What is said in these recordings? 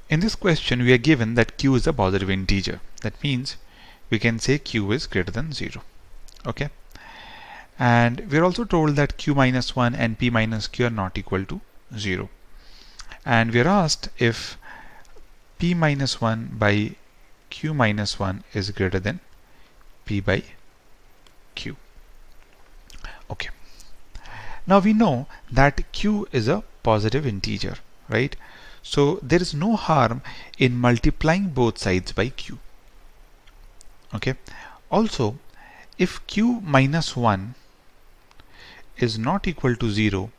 In this question, we are given that q is a positive integer. That means we can say q is greater than 0. Okay. And we're also told that q minus 1 and p minus q are not equal to 0. And we're asked if p minus 1 by q minus 1 is greater than p by q. Okay. Now we know that q is a positive integer, right? So there is no harm in multiplying both sides by q. Okay. Also, if q minus 1 is not equal to 0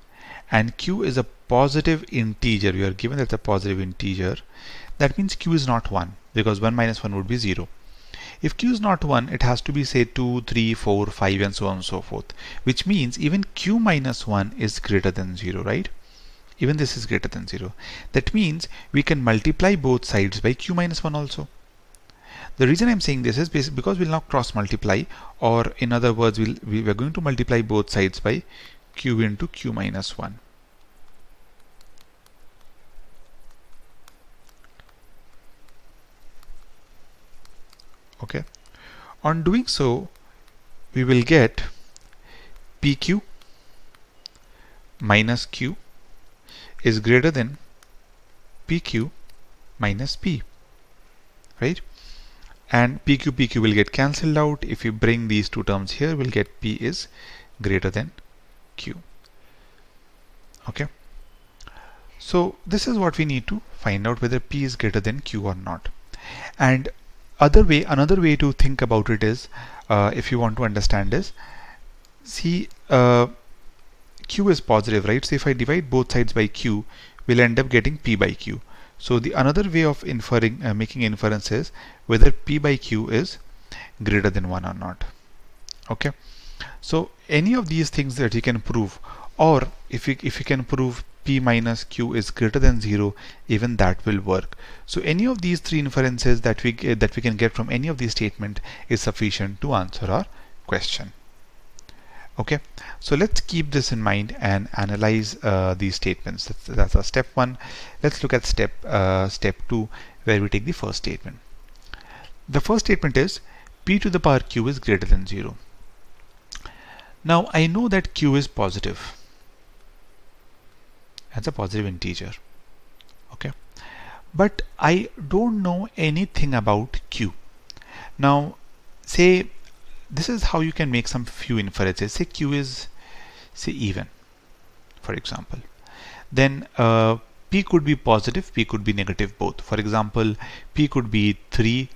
and q is a positive integer, we are given that it's a positive integer, that means q is not 1, because 1 minus 1 would be 0. If q is not 1, it has to be say 2, 3, 4, 5 and so on and so forth, which means even q minus 1 is greater than 0, right? Even this is greater than 0. That means we can multiply both sides by q minus 1 also. The reason I'm saying this is because we'll now cross multiply, or in other words, we're going to multiply both sides by q into q minus 1. Okay. On doing so, we will get pq minus q is greater than pq minus p, right? And pq will get cancelled out. If you bring these two terms here, we'll get p is greater than q. Okay. So this is what we need to find out, whether p is greater than q or not. And another way to think about it is, if you want to understand this, see, q is positive, right? So if I divide both sides by q, we'll end up getting p by q. So the another way of inferring, making inference is whether p by q is greater than 1 or not. Okay. So any of these things that you can prove, or if you can prove p minus q is greater than 0, even that will work. So any of these three inferences that we can get from any of these statements is sufficient to answer our question. Okay, so let's keep this in mind and analyze these statements. That's our step 1. Let's look at step 2, where we take the first statement. The first statement is p to the power q is greater than 0. Now I know that q is positive. That's a positive integer. Okay, but I don't know anything about q. Now, say, this is how you can make some few inferences. Say q is, say, even, for example. Then p could be positive, p could be negative, both. For example, p could be 3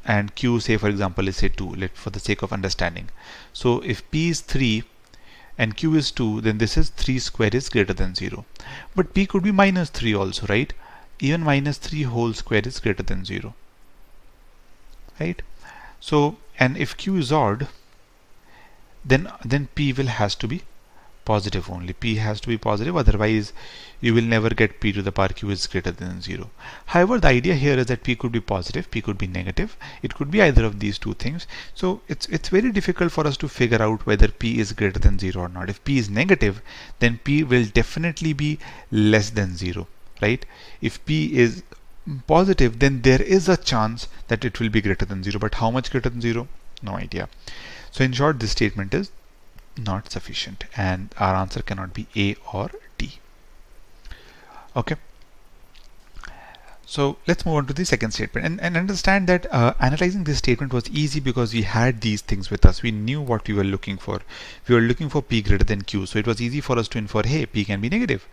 and q, say, for example, is say 2, for the sake of understanding. So if p is 3 and q is 2, then this is 3 square is greater than 0. But p could be minus 3 also, right? Even minus 3 whole square is greater than 0, right? So, and if q is odd, then p has to be positive only. P has to be positive, otherwise you will never get p to the power q is greater than 0. However, the idea here is that p could be positive, p could be negative. It could be either of these two things. So it's very difficult for us to figure out whether p is greater than 0 or not. If p is negative, then p will definitely be less than 0, right? If p is positive, then there is a chance that it will be greater than 0. But how much greater than 0? No idea. So in short, this statement is not sufficient, and our answer cannot be A or D. Okay. So let's move on to the second statement, and understand that analyzing this statement was easy because we had these things with us. We knew what we were looking for. We were looking for p greater than q, so it was easy for us to infer, hey, p can be negative.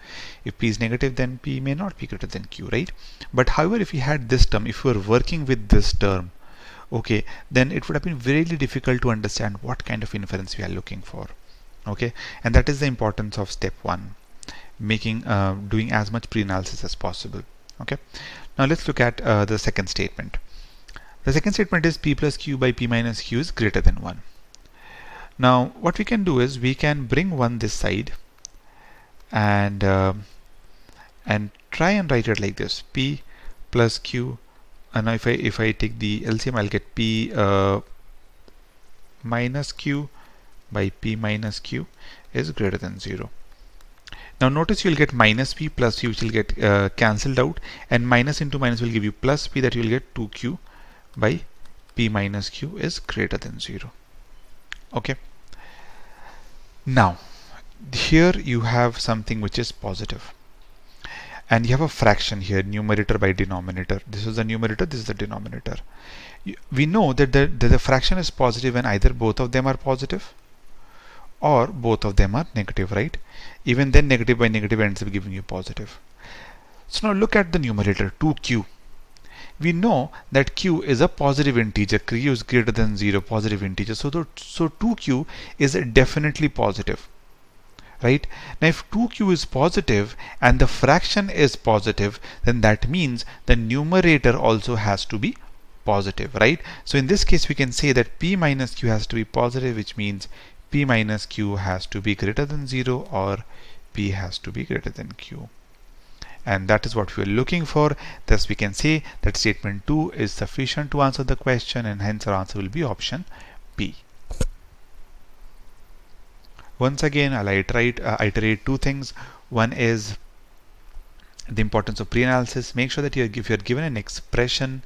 If p is negative, then p may not be greater than q, right? But however, if we had this term, if we were working with this term, okay, then it would have been really difficult to understand what kind of inference we are looking for. Okay, and that is the importance of step 1, making doing as much pre-analysis as possible. Okay, now let's look at the second statement. The second statement is p plus q by p minus q is greater than 1. Now what we can do is we can bring 1 this side and try and write it like this: p plus q, and now if I take the LCM, I'll get p minus q by p minus q is greater than 0. Now notice you'll get minus p plus p, which will get cancelled out, and minus into minus will give you plus p, that you'll get 2q by p minus q is greater than 0. Okay. Now here you have something which is positive, and you have a fraction here, numerator by denominator. This is the numerator, this is the denominator. We know that the fraction is positive when either both of them are positive or both of them are negative, right? Even then negative by negative ends up giving you positive. So now look at the numerator, 2q. We know that q is a positive integer, q is greater than 0, positive integer. So 2q is definitely positive, right? Now if 2q is positive and the fraction is positive, then that means the numerator also has to be positive, right? So in this case we can say that p minus q has to be positive, which means p minus q has to be greater than 0 or p has to be greater than q. And that is what we are looking for. Thus we can say that statement 2 is sufficient to answer the question, and hence our answer will be option B. Once again, I'll iterate two things. One is the importance of pre-analysis. Make sure that if you're given an expression,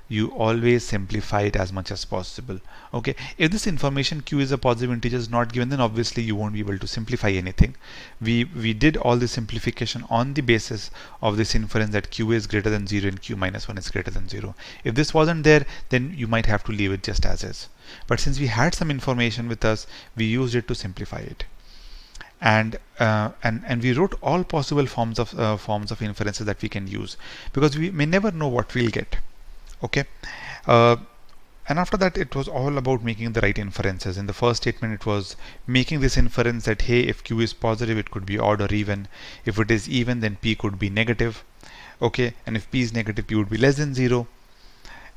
you always simplify it as much as possible. Okay, if this information q is a positive integer is not given, then obviously you won't be able to simplify anything. We did all the simplification on the basis of this inference that q is greater than 0 and q minus 1 is greater than 0. If this wasn't there, then you might have to leave it just as is. But since we had some information with us, we used it to simplify it. And we wrote all possible forms of inferences that we can use, because we may never know what we'll get. Okay, and after that it was all about making the right inferences. In the first statement it was making this inference that hey, if q is positive it could be odd or even. If it is even, then p could be negative. Okay, and if p is negative, p would be less than 0,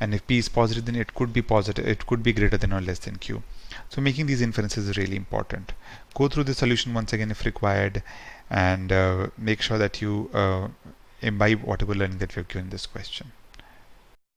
and if p is positive, then it could be positive, it could be greater than or less than q. So making these inferences is really important. Go through the solution once again if required, and make sure that you imbibe whatever learning that we have given this question.